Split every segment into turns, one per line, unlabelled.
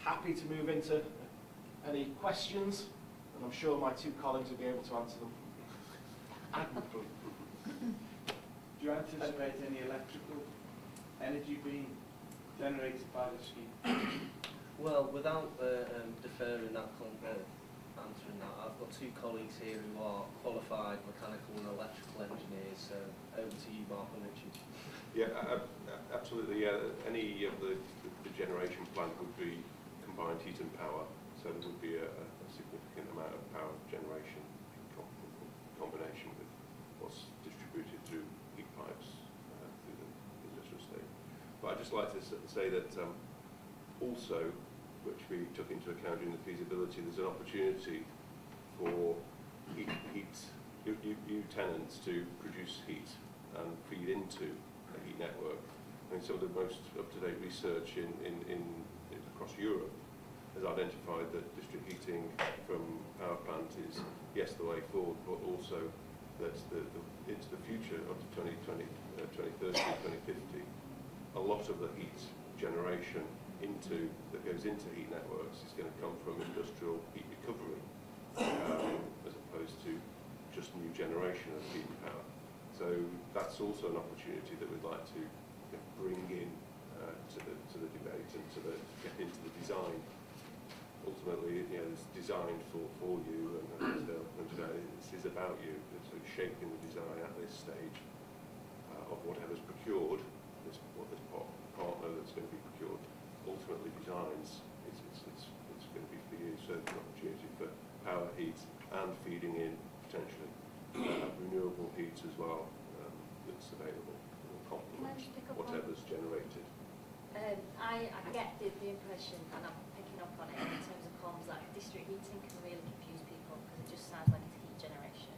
happy to move into any questions, and I'm sure my two colleagues will be able to answer them admirably.
Do you anticipate any electrical energy being generated by the scheme?
Well, without deferring that, answering that, I've got two colleagues here who are qualified mechanical and electrical engineers. So over to you, Mark and Richard.
Yeah, absolutely. Any of the generation plant would be combined heat and power, so there would be a significant amount of power generation in combination with what's distributed through heat pipes through the industrial state. But I'd just like to say that also, which we took into account in the feasibility, there's an opportunity for new tenants to produce heat and feed into a heat network. I mean, some of the most up-to-date research across Europe has identified that district heating from power plant is, yes, the way forward, but also that into the future, up to 2020, 2030, 2050, a lot of the heat generation that goes into heat networks is going to come from industrial heat recovery, as opposed to just new generation of heat and power. So that's also an opportunity that we'd like to bring in to the debate and get into the design. Ultimately, it's designed for you, and this is about you. It's sort of shaping the design at this stage of whatever's procured. This partner that's going to be procured ultimately designs. It's going to be for you. So there's an opportunity for power, heat, and feeding in potentially renewable heat as well that's available. Complement whatever's generated.
I get the impression, and I'm picking up on it in terms of comms, that district heating can really confuse people because it just sounds like it's heat generation.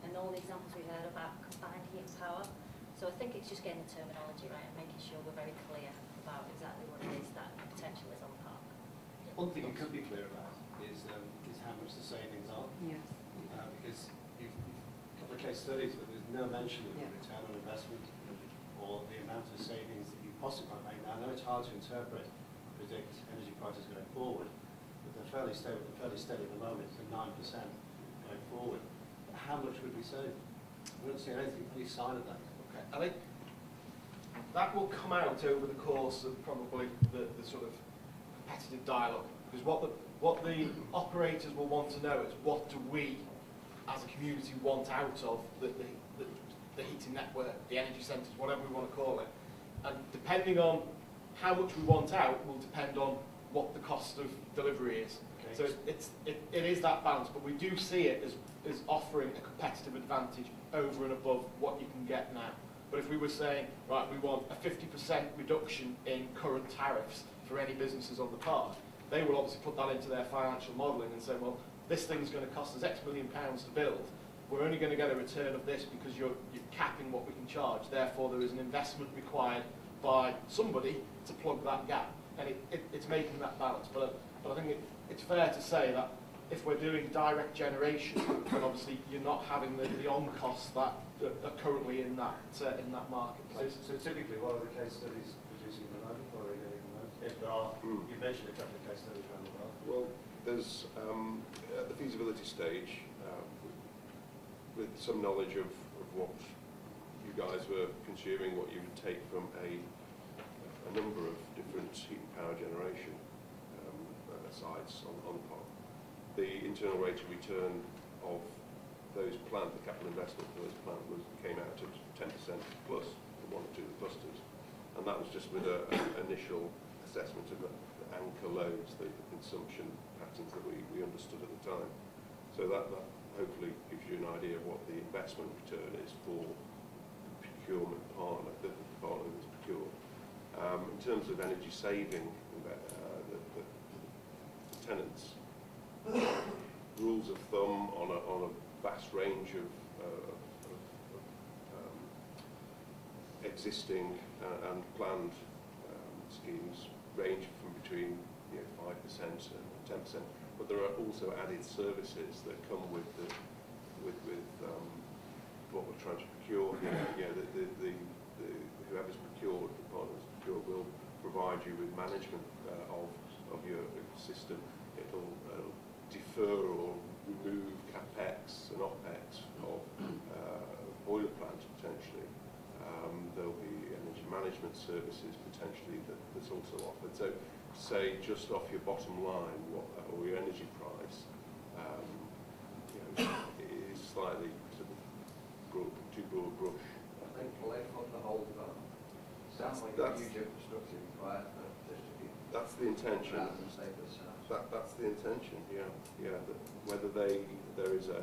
And all the examples we heard about combined heat and power. So I think it's just getting the terminology right and making sure we're very clear about exactly what it is that the potential is on the park.
One thing you could be clear about is how much the savings are.
Yes.
Because you've a couple of case studies, but there's no mention of the return on investment or the amount of savings that you possibly might make. Now, I know it's hard to interpret, predict energy prices going forward, but they're fairly stable. They're fairly steady at the moment, so 9% going forward. But how much would we save? We don't see any sign of that.
Okay. I think that will come out over the course of probably the sort of competitive dialogue, because what the operators will want to know is what do we, as a community, want out of the heating network, the energy centres, whatever we want to call it. And depending on how much we want out will depend on what the cost of delivery is. Okay. So it is that balance, but we do see it as offering a competitive advantage over and above what you can get now. But if we were saying, right, we want a 50% reduction in current tariffs for any businesses on the park, they will obviously put that into their financial modelling and say, well, this thing's going to cost us X million pounds to build. We're only going to get a return of this because you're capping what we can charge. Therefore, there is an investment required by somebody to plug that gap. And it's making that balance. But I think it's fair to say that if we're doing direct generation, then obviously you're not having the on-costs that are currently in that marketplace.
So typically, what are the case studies producing at the moment? What are they getting at the moment? If there are, you mentioned a couple of case studies around the world.
Well, there's at the feasibility stage, with some knowledge of what you guys were consuming, what you would take from a number of different heat and power generation sites on the park. The internal rate of return of those plant, the capital investment for those plant came out at 10% plus for one or two of the clusters. And that was just with an initial assessment of the anchor loads, the consumption patterns that we understood at the time. So that hopefully gives you an idea of what the investment return is for the procurement partner, the partner that's procured. In terms of energy saving, the tenants, rules of thumb on a vast range of existing and planned schemes range from between 5% and 10%. But there are also added services that come with what we're trying to procure. Whoever's procured, the partner's procured, will provide you with management of your system. It'll defer or remove capex and opex of boiler plants potentially. There'll be energy management services potentially that's also offered. So say just off your bottom line or your energy price, it is slightly sort of too broad brush.
I think play from the whole development. Sounds like a huge infrastructure required for distributing.
That's the intention.
Rather than stay with the
That's the intention, yeah. That whether there is a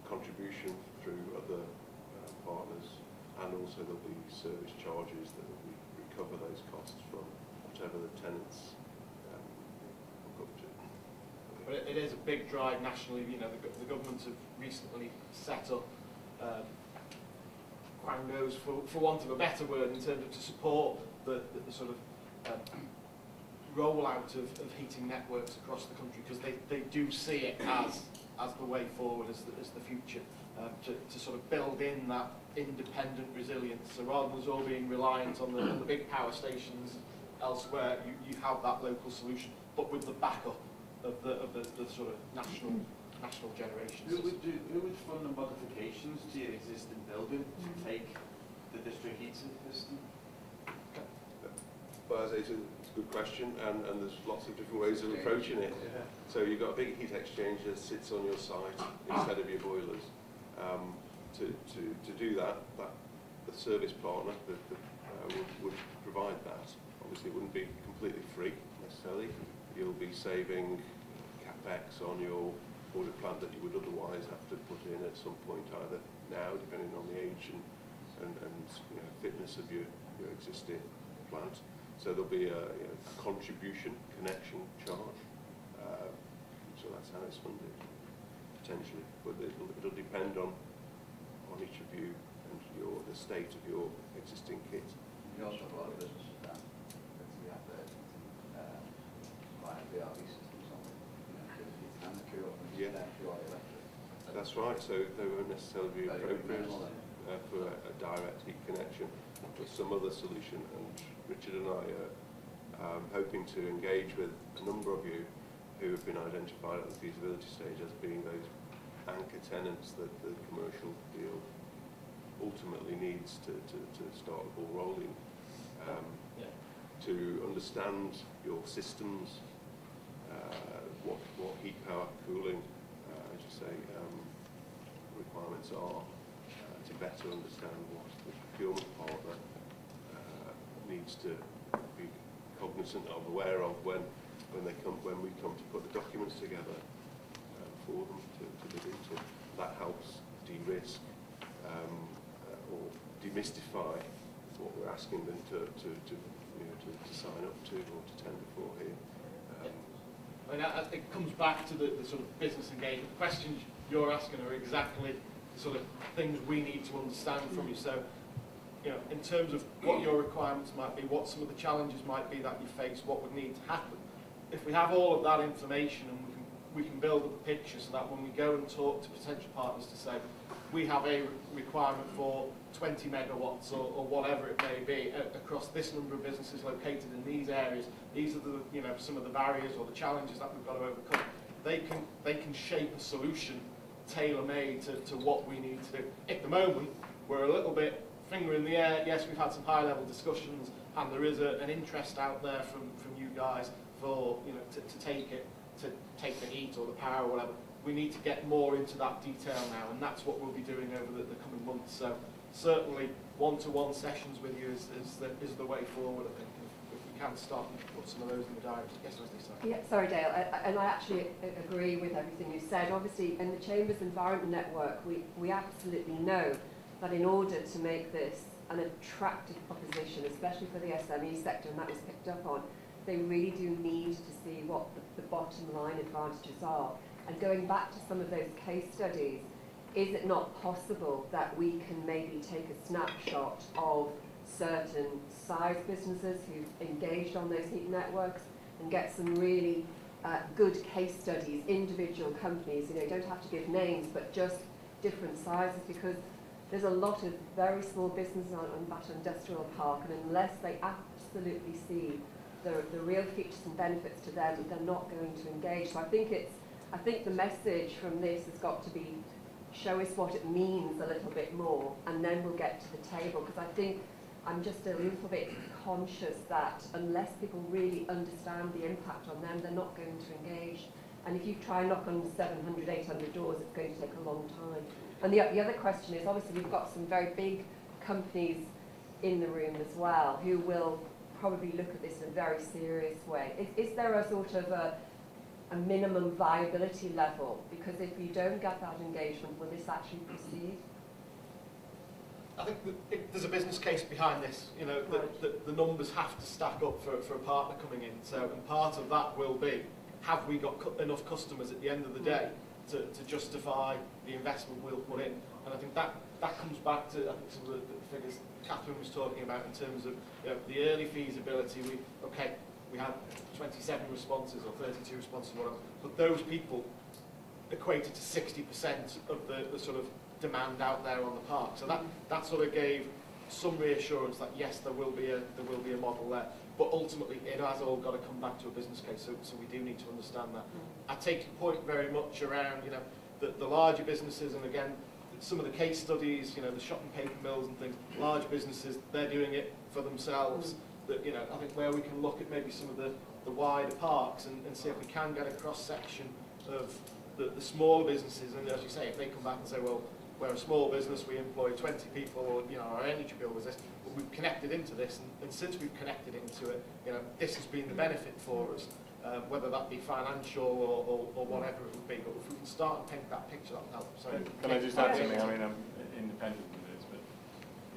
contribution through other partners, and also there'll be service charges that will recover those costs from whatever the tenants hook up to.
But it is a big drive nationally. You know, the government have recently set up quangos, for want of a better word, in terms of to support the sort of rollout of heating networks across the country, because they do see it as the way forward, as the future, to sort of build in that independent resilience. So rather than us all being reliant on the big power stations elsewhere, you have that local solution, but with the backup of the sort of national generation
Who
system.
would fund the modifications to your existing building to take the district heating system?
But as I say, it's a good question, and there's lots of different ways of approaching it.
Yeah.
So you've got a big heat exchanger that sits on your site instead of your boilers. To do that, the service partner would provide that. Obviously, it wouldn't be completely free necessarily. You'll be saving capex on your boiler plant that you would otherwise have to put in at some point, either now, depending on the age and fitness of your existing plant. So there'll be a contribution connection charge. So that's how it's funded, potentially. But it'll depend on each of you and the state of your existing kit.
You also have a lot of businesses that we have like VRV systems on and the cool and pure electric.
That's right, so they won't necessarily be
Very
appropriate
minimal then.
for a direct heat connection, but some other solution. And Richard and I are hoping to engage with a number of you who have been identified at the feasibility stage as being those anchor tenants that the commercial deal ultimately needs to start the ball rolling. To understand your systems, what heat, power, cooling, as you say, requirements are, to better understand what the procurement partner needs to be cognizant of, aware of when we come to put the documents together for them to bid into. That helps de-risk or demystify what we're asking them to sign up to or to tender for here.
I mean, it comes back to the sort of business engagement. The questions you're asking are exactly the sort of things we need to understand from you. So, in terms of what your requirements might be, what some of the challenges might be that you face, what would need to happen. If we have all of that information and we can build up a picture so that when we go and talk to potential partners to say, we have a requirement for 20 megawatts or whatever it may be across this number of businesses located in these areas. These are the some of the barriers or the challenges that we've got to overcome. They can shape a solution tailor-made to what we need to do. At the moment, we're a little bit finger in the air. Yes, we've had some high-level discussions, and there is an interest out there from you guys for to take the heat or the power or whatever. We need to get more into that detail now, and that's what we'll be doing over the coming months. So certainly one-to-one sessions with you is the way forward, I think, if we can start and put some of those in the diary. Yes, Leslie, sorry.
Yeah, sorry, Dale, and I actually agree with everything you said. Obviously, in the Chambers Environment Network, we absolutely know that in order to make this an attractive proposition, especially for the SME sector, and that was picked up on, they really do need to see what the bottom line advantages are. And going back to some of those case studies, is it not possible that we can maybe take a snapshot of certain size businesses who've engaged on those heat networks and get some really good case studies, individual companies, you don't have to give names, but just different sizes, because there's a lot of very small businesses on that industrial park, and unless they absolutely see the real features and benefits to them, they're not going to engage. So I think the message from this has got to be, show us what it means a little bit more, and then we'll get to the table. Because I think I'm just a little bit conscious that unless people really understand the impact on them, they're not going to engage. And if you try and knock on 700, 800 doors, it's going to take a long time. And the other question is, obviously, we've got some very big companies in the room as well who will probably look at this in a very serious way. Is there a sort of a minimum viability level? Because if you don't get that engagement, will this actually proceed?
I think that there's a business case behind this. You know, the numbers have to stack up for a partner coming in. So, and part of that will be, have we got enough customers at the end of the day to justify the investment we'll put in? And I think that comes back to, I think, some of the figures Catherine was talking about in terms of, you know, the early feasibility. We had 27 responses or 32 responses, whatever, but those people equated to 60% of the sort of demand out there on the park. So that sort of gave some reassurance that yes, there will be a model there. But ultimately, it has all got to come back to a business case. So we do need to understand that. I take your point very much around, you know, the larger businesses, and again, some of the case studies, you know, the shop and paper mills and things. Large businesses, they're doing it for themselves. That, you know, I think where we can look at maybe some of the wider parks and see if we can get a cross section of the smaller businesses. And as you say, if they come back and say, well, we're a small business, we employ 20 people, or, you know, our energy bill was this, but we've connected into this, and since we've connected into it, you know, this has been the benefit for us, whether that be financial or whatever it would be. But if we can start and paint that picture, that'll help. So,
can I just add something? I mean, I'm independent of this, but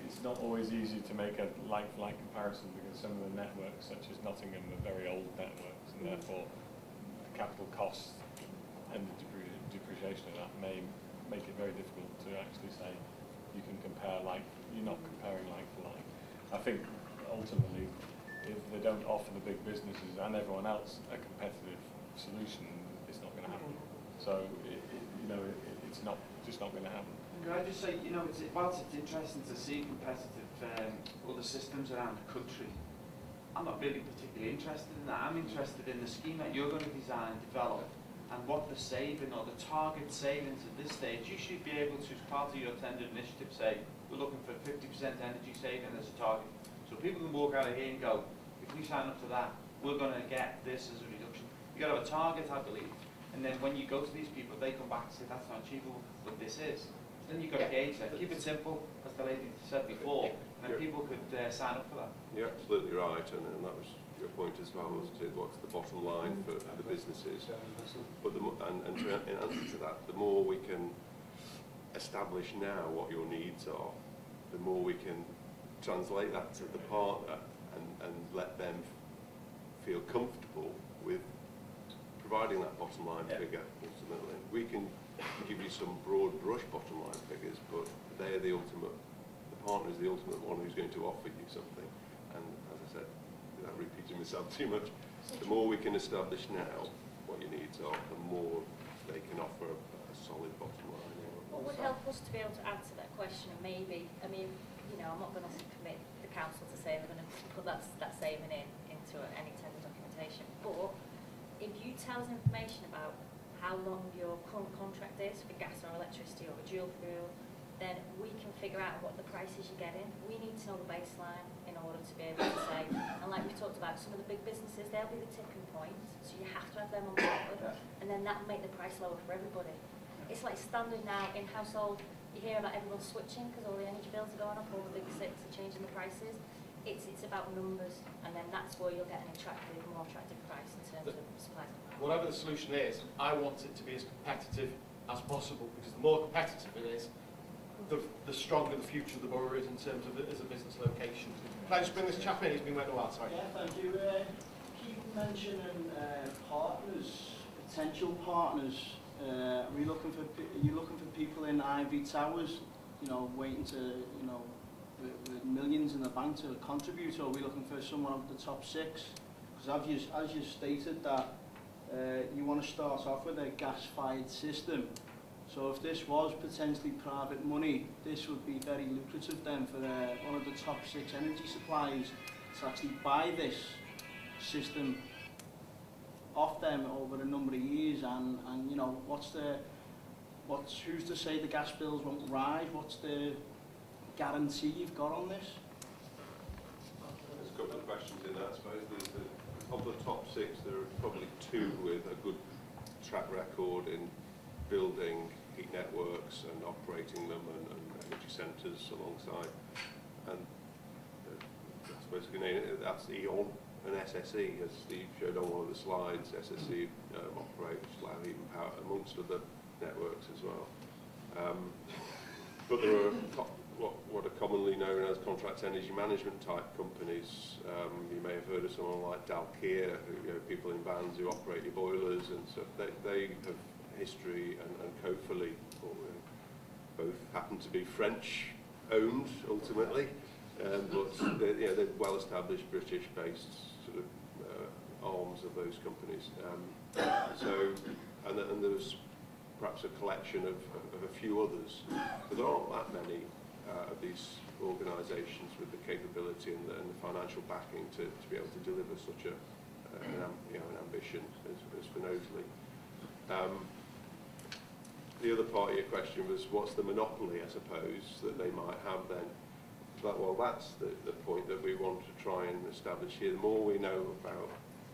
it's not always easy to make a like-for-like comparison, because some of the networks, such as Nottingham, are very old networks, and therefore the capital costs and the depreciation of that may make it very difficult to actually say you can compare you're not comparing like for like. I think ultimately, if they don't offer the big businesses and everyone else a competitive solution, it's not going to happen. So it's just not going to happen.
Can I just say, you know, whilst it's interesting to see competitive other systems around the country, I'm not really particularly interested in that. I'm interested in the scheme that you're going to design and develop, and what the saving or the target savings at this stage. You should be able to, as part of your tender initiative, say, we're looking for 50% energy saving as a target. So people can walk out of here and go, if we sign up to that, we're going to get this as a reduction. You've got to have a target, I believe. And then when you go to these people, they come back and say, that's not achievable, but this is. Then you've got to gauge that. Keep it simple, as the lady said before, and people could sign up for that.
You're absolutely right, and that was your point as well, wasn't it? What's the bottom line for the businesses? But in answer to that, the more we can establish now what your needs are, the more we can translate that to the partner and let them feel comfortable with providing that bottom line figure. Ultimately, we can give you some broad brush bottom line figures, but they're the ultimate. The partner is the ultimate one who's going to offer you something. And as I said, without repeating myself too much, the more we can establish now what your needs are, the more they can offer a solid bottom line.
What would help us to be able to answer that question, and maybe, I mean, you know, I'm not going to commit the council to say they're going to put that saving into any tender documentation, but if you tell us information about how long your current contract is for gas or electricity or a dual fuel, then we can figure out what the prices you're getting. We need to know the baseline in order to be able to say, and like we talked about, some of the big businesses, they'll be the tipping point, so you have to have them on board, and then that'll make the price lower for everybody. It's like standard now in household, you hear about everyone switching because all the energy bills are going up, all the big six are changing the prices. It's about numbers, and then that's where you'll get an more attractive price in terms of supply.
Whatever the solution is, I want it to be as competitive as possible, because the more competitive it is, the stronger the future of the borough is in terms of it as a business location. Can I just bring this chap in? He's been waiting a while, sorry.
Yeah, thank you. Keep mentioning partners, potential partners. Are you looking for people in Ivy Towers, you know, waiting to, you know, with millions in the bank to contribute, or are we looking for someone of the top six? Because as you stated that you want to start off with a gas-fired system. So if this was potentially private money, this would be very lucrative then for one of the top 6 energy suppliers to actually buy this system off them over a number of years, and you know, who's to say the gas bills won't rise? What's the guarantee you've got on this?
There's a couple of questions in that, I suppose. Of the top 6, there are probably 2 with a good track record in building heat networks and operating them, and energy centres alongside. And I suppose that's E.ON and SSE, as Steve showed on one of the slides. SSE operates Slough Heat and Power amongst other networks as well. But there are what are commonly known as contract energy management type companies. You may have heard of someone like Dalkier, who, you know, people in vans who operate your boilers, and so they have history, and Cofoli, both happen to be French owned ultimately, but they're well-established British-based sort of arms of those companies. And there's perhaps a collection of a few others, but there aren't that many of these organisations with the capability and the financial backing to be able to deliver such an ambition as Finosley. The other part of your question was, what's the monopoly, I suppose, that they might have then? Well, that's the point that we want to try and establish here. The more we know about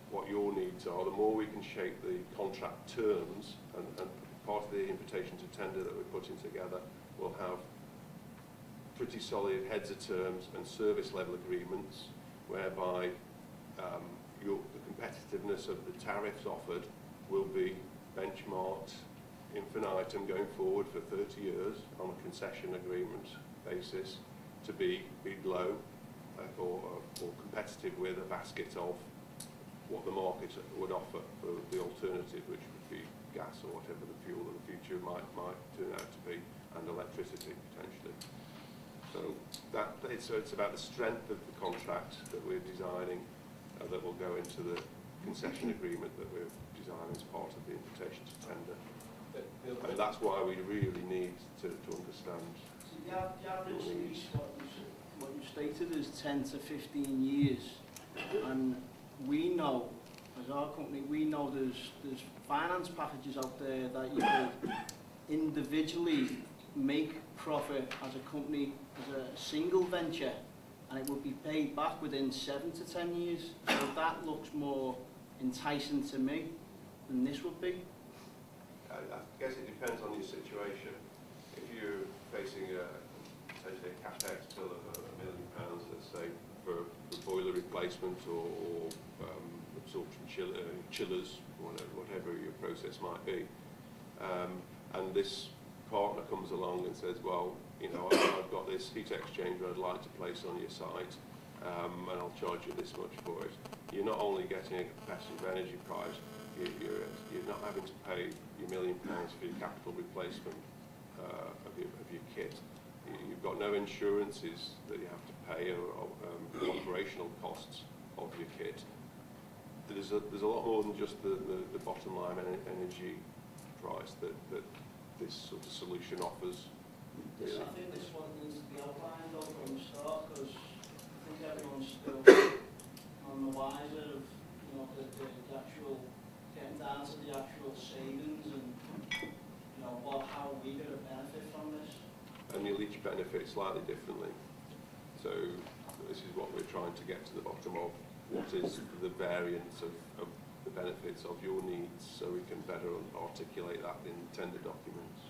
what your needs are, the more we can shape the contract terms, and part of the invitation to tender that we're putting together will have pretty solid heads of terms and service level agreements, whereby the competitiveness of the tariffs offered will be benchmarked infinitum going forward for 30 years on a concession agreement basis to be low or competitive with a basket of what the market would offer for the alternative, which would be gas or whatever the fuel of the future might turn out to be, and electricity potentially. So it's about the strength of the contract that we're designing that will go into the concession agreement that we're designing as part of the invitation to tender. And that's why we really need to understand.
So the average lease, what you stated, is 10 to 15 years, and we know, as our company, we know there's finance packages out there that you could individually make profit as a company, as a single venture, and it would be paid back within 7 to 10 years. So that looks more enticing to me than this would be.
I guess it depends on your situation. If you're facing essentially a capex bill of £1 million, let's say, for boiler replacement or absorption chillers, whatever your process might be, and this partner comes along and says, well, you know, I've got this heat exchanger I'd like to place on your site, and I'll charge you this much for it. You're not only getting a competitive energy price, you're not having to pay your £1 million for your capital replacement of your kit. You've got no insurances that you have to pay, or operational costs of your kit. There's a lot more than just the bottom line energy price that this sort of solution offers.
Really. I think this one needs to be outlined though from the start, because I think everyone's still on the wiser of, you know, the actual, getting down to the actual savings and, you know, how we going to benefit from this. And
you'll each benefit slightly differently. So this is what we're trying to get to the bottom of. What is the variance of the benefits of your needs, so we can better articulate that in tender documents.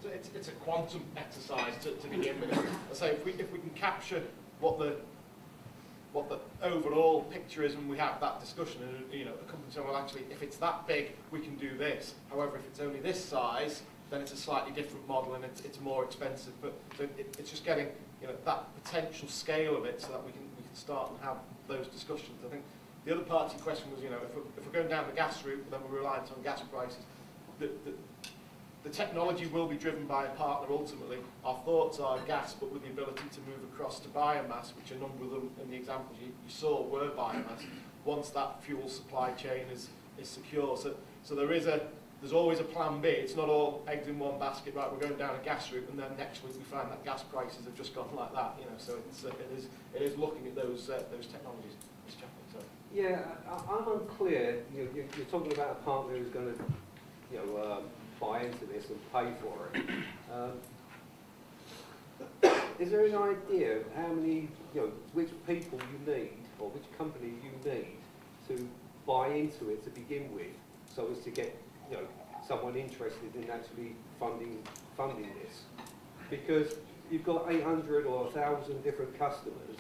It's a quantum exercise to begin with. So if we can capture what the overall picture is, and we have that discussion, and you know, the company saying, well, actually, if it's that big, we can do this. However, if it's only this size, then it's a slightly different model, and it's more expensive. But so it's just getting, you know, that potential scale of it, so that we can start and have those discussions. I think the other part of your question was, you know, if we're going down the gas route, then we're reliant on gas prices. The technology will be driven by a partner ultimately. Our thoughts are gas, but with the ability to move across to biomass, which a number of them in the examples you saw were biomass, once that fuel supply chain is secure. So there's always a plan B. It's not all eggs in one basket, right, we're going down a gas route, and then next week we find that gas prices have just gone like that, you know. So it is looking at those technologies. Mr. Chaplin, sorry.
Yeah, I'm unclear. You're talking about a partner who's going to, buy into this and pay for it. Is there an idea of how many, which people you need or which company you need to buy into it to begin with, so as to get, someone interested in actually funding this? Because you've got 800 or 1,000 different customers.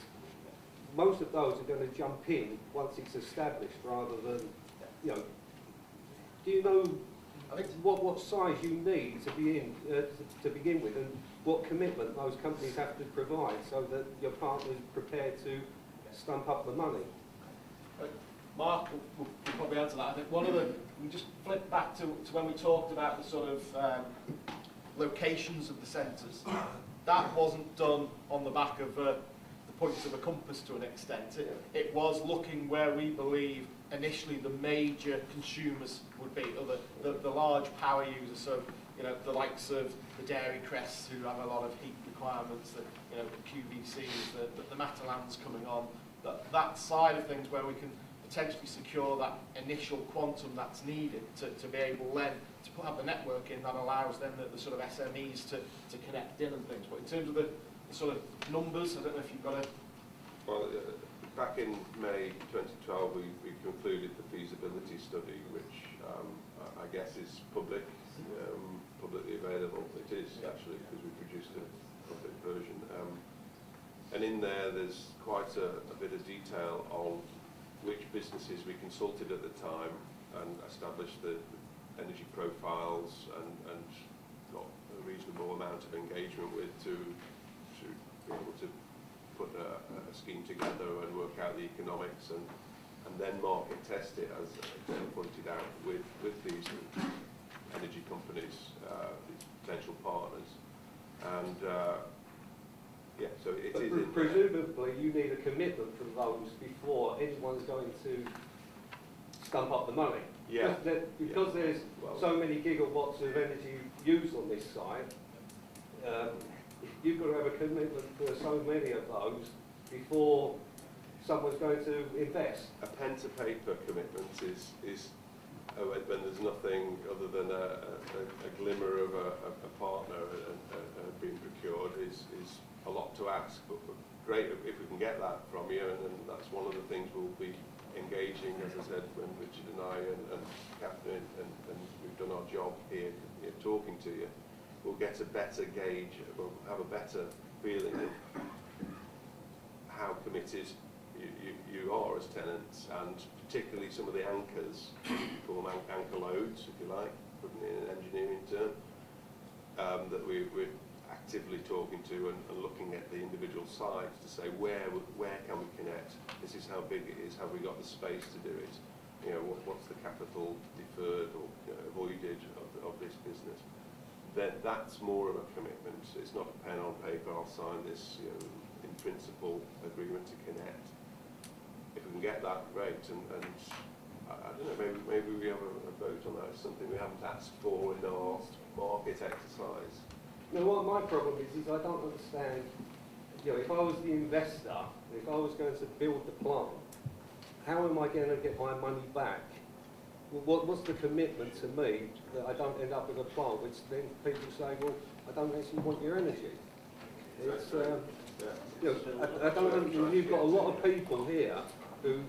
Most of those are going to jump in once it's established, rather than, do you know what size you need to be in to begin with, and what commitment those companies have to provide so that your partner's prepared to stump up the money?
Mark will probably answer that. I think one of the, we just flip back to when we talked about the sort of locations of the centres. That wasn't done on the back of the points of a compass to an extent. It was looking where we believe initially the major consumers would be, or the large power users, so the likes of the Dairy Crests who have a lot of heat requirements, the QVCs, the Matalan's coming on, that side of things where we can potentially secure that initial quantum that's needed to be able then to have the network in that allows then the sort of SMEs to connect in and things. But in terms of the sort of numbers, I don't know if you've got a...
Well, back in May 2012, we concluded the feasibility study, which I guess is publicly available. It is actually, because we produced a public version. And in there's quite a bit of detail on which businesses we consulted at the time and established the energy profiles and got a reasonable amount of engagement with to be able to put a scheme together and work out the economics and then market test it, as Jen pointed out, with these energy companies, these potential partners. And so it is.
Presumably you need a commitment from those before anyone's going to stump up the money.
Yeah.
Because there's so many gigawatts of energy used on this site, you've got to have a commitment for so many of those before someone's going to invest.
A pen to paper commitment is when there's nothing other than a glimmer of a partner being procured is a lot to ask, but great if we can get that from you, and then that's one of the things we'll be engaging, as I said, when Richard and I and Catherine and we've done our job here talking to you, we'll get a better gauge, we'll have a better feeling of how committed you are as tenants, and particularly some of the anchors, call them anchor loads, if you like, putting in an engineering term, that we're actively talking to and looking at the individual sites to say where can we connect, this is how big it is, have we got the space to do it, what's the capital deferred or avoided of this business. That's more of a commitment. It's not a pen on paper, I'll sign this in principle agreement to connect. If we can get that, great, and I don't know, maybe we have a vote on that. It's something we haven't asked for in our market exercise.
Now, what my problem is I don't understand, if I was the investor, if I was going to build the plant, how am I going to get my money back? Well, what's the commitment to me that I don't end up with a plant, which then people say, well, I don't actually want your energy. It's, I don't know, you've got a lot of people here who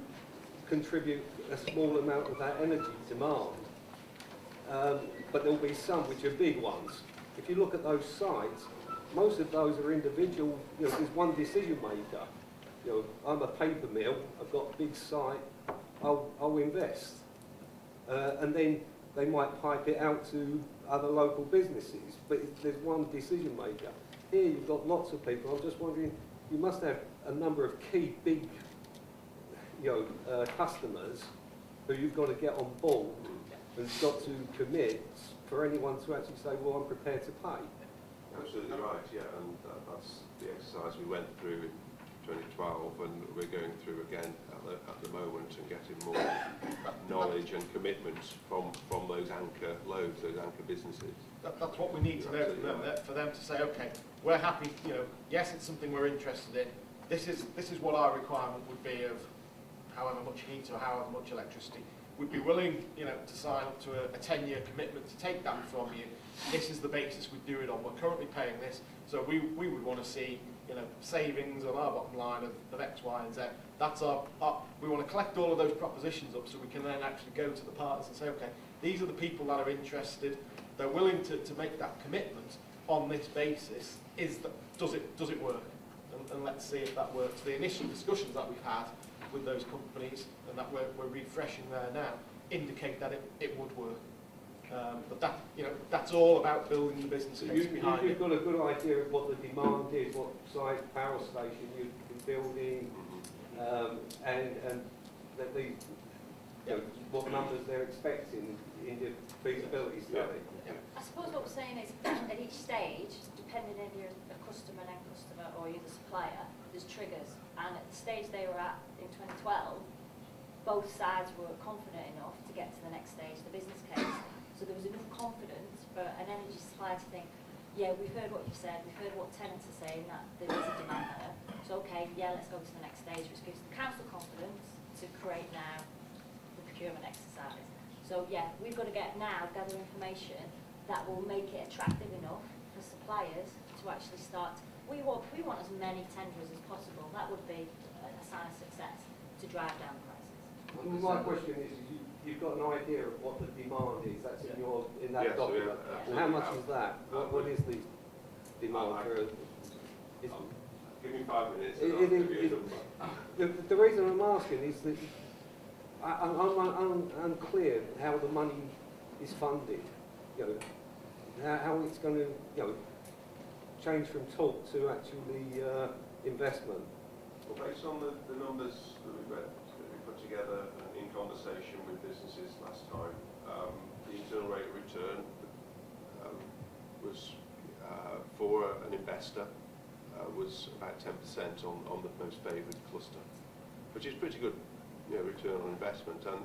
contribute a small amount of that energy demand, but there'll be some which are big ones. If you look at those sites, most of those are individual, there's one decision maker. I'm a paper mill, I've got a big site, I'll invest. And then they might pipe it out to other local businesses, but there's one decision maker. Here you've got lots of people. I'm just wondering, you must have a number of key big customers who you've got to get on board and got to commit for anyone to actually say, well, I'm prepared to pay.
Absolutely right, yeah, and that's the exercise we went through in 2012, and we're going through again at the moment and getting more knowledge and commitment from those anchor loads, those anchor businesses.
That's what we need to know from them, for them to say, okay, we're happy, yes, it's something we're interested in. This is what our requirement would be of however much heat or however much electricity, we'd be willing, you know, to sign up to a 10-year commitment to take that from you. This is the basis we do it on. We're currently paying this, so we would want to see, you know, savings on our bottom line of X, Y, and Z. That's our we want to collect all of those propositions up so we can then actually go to the partners and say, okay, these are the people that are interested. They're willing to make that commitment on this basis. Does it work? And let's see if that works. The initial discussions that we've had with those companies and that we're refreshing there now indicate that it would work. But that, you know, that's all about building the business
So
case behind
you've
it.
got a good idea of what the demand is, what size power station you'd be building, and that the, you know, what numbers they're expecting in the feasibility study.
I suppose what we're saying is at each stage, depending if you're a customer, an end customer, or you're the supplier, there's triggers. And at the stage they were at in 2012, both sides were confident enough to get to the next stage, the business case. So there was enough confidence for an energy supplier to think, yeah, we've heard what you've said, we've heard what tenants are saying, that there is a demand there. So okay, yeah, let's go to the next stage, which gives the council confidence to create now the procurement exercise. So yeah, we've got to gather information that will make it attractive enough for suppliers to actually start. We want as many tenders as possible. That would be a sign of success to drive down prices.
My question is, you've got an idea of what the demand is. That's in that
Yes,
document.
yeah,
And how much is that? What is the demand for?
Give me 5 minutes and I'll give you a number.
The reason I'm asking is that I'm unclear how the money is funded. You know, how it's going to, you know, change from talk to actually investment.
Well, based on the numbers that we put together in conversation with businesses last time, the internal rate of return was for an investor was about 10% on the most favoured cluster, which is pretty good, you know, return on investment. And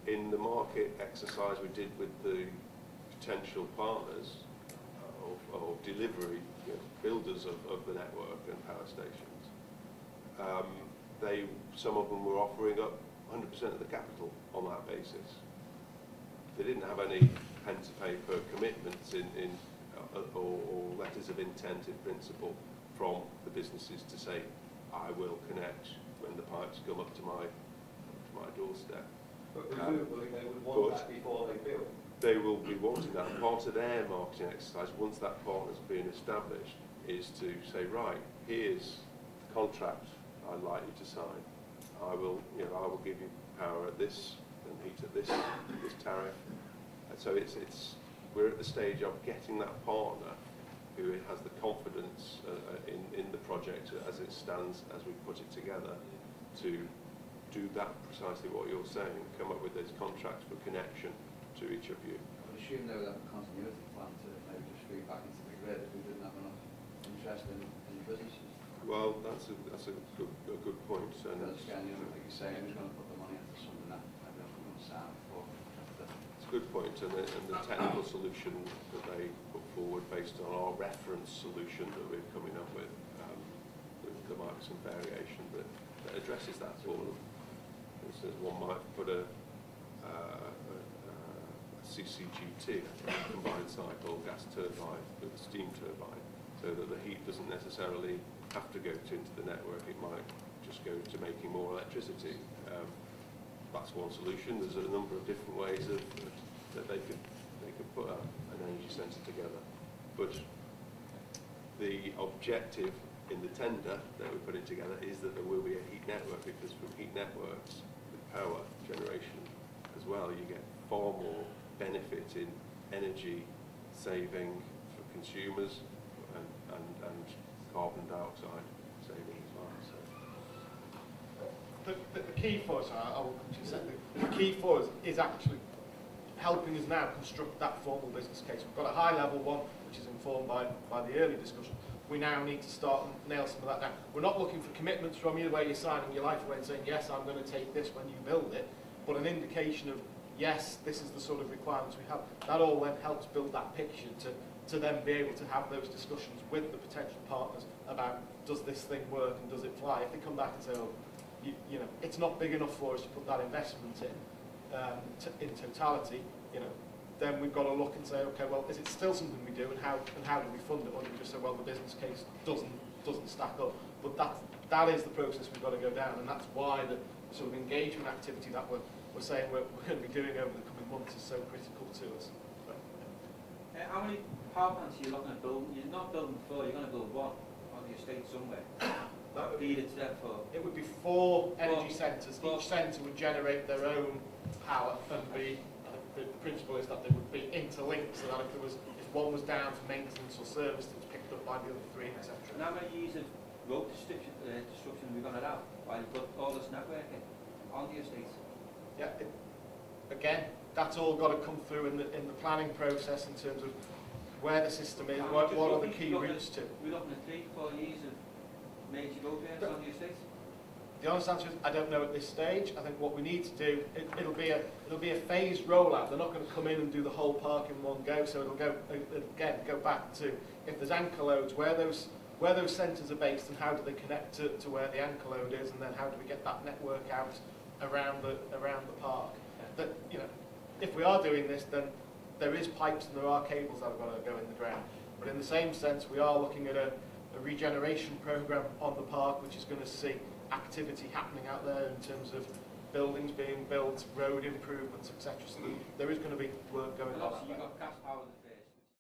in the market exercise we did with the potential partners of delivery, you know, builders of the network and power stations, some of them were offering up 100% of the capital on that basis. They didn't have any pen to paper commitments or letters of intent in principle from the businesses to say, I will connect when the pipes come up to my doorstep.
But presumably they would want that before they build.
They will be wanting that. Part of their marketing exercise, once that partner's been established, is to say, right, here's the contract I'd like you to sign. I will give you power at this and heat at this tariff. And so we're at the stage of getting that partner who has the confidence in the project as it stands, as we put it together, to do that precisely what you're saying, come up with those contracts for connection to each of you.
I would assume they would have a continuity plan to maybe just feed back into the grid if we didn't have enough interest in the businesses.
Well, that's a good point. And
because again, you know, like you say, who's going to put the money into something that maybe I'm going to sound for?
it's a good point, and the technical solution that they put forward based on our reference solution that we're coming up with, there might be some variation that addresses that for them. For instance, one might put a CCGT, a combined cycle gas turbine with a steam turbine, so that the heat doesn't necessarily have to go into the network. It might just go to making more electricity. That's one solution. There's a number of different ways that they could put an energy centre together. But the objective in the tender that we're putting together is that there will be a heat network, because from heat networks with power generation as well, you get far more benefit in energy saving for consumers and carbon dioxide saving as well. So
The key for us, the key for us is actually helping us now construct that formal business case. We've got a high level one, which is informed by the early discussion. We now need to start and nail some of that down. We're not looking for commitments from you where you're signing your life away and saying, yes, I'm going to take this when you build it, but an indication of, yes, this is the sort of requirements we have. That all then helps build that picture to then be able to have those discussions with the potential partners about, does this thing work and does it fly? If they come back and say, oh, you know, it's not big enough for us to put that investment in totality, you know, then we've got to look and say, okay, well, is it still something we do, and how do we fund it? Or do we just say, well, the business case doesn't stack up? But that is the process we've got to go down, and that's why the sort of engagement activity that we're saying we're going to be doing over the coming months is so critical to us.
How many power plants are you looking at building? You're not building 4, you're going to build 1 on the estate somewhere.
That would
Lead it to that for.
It would be 4 energy centres. Each centre would generate their own power, and the principle is that they would be interlinked, so that if one was down for maintenance or service, it was picked up by the other 3, etc.
And how many years of road destruction are we going to have while you put all this network in on the estates?
Yeah. Again, that's all got to come through in the planning process in terms of where the system is, what are the key routes to.
We're looking at 3 to 4 years of major road works on the estates.
The honest answer is I don't know at this stage. I think what we need to do, it'll be a phased rollout. They're not going to come in and do the whole park in one go. So it'll go back to if there's anchor loads, where those centres are based, and how do they connect to where the anchor load is, and then how do we get that network out around the park. That, you know, if we are doing this, then there is pipes and there are cables that are going to go in the ground. But in the same sense, we are looking at a regeneration programme on the park, which is going to see activity happening out there in terms of buildings being built, road improvements, etc. So there is going to be work going on.
Obviously, you've got gas power.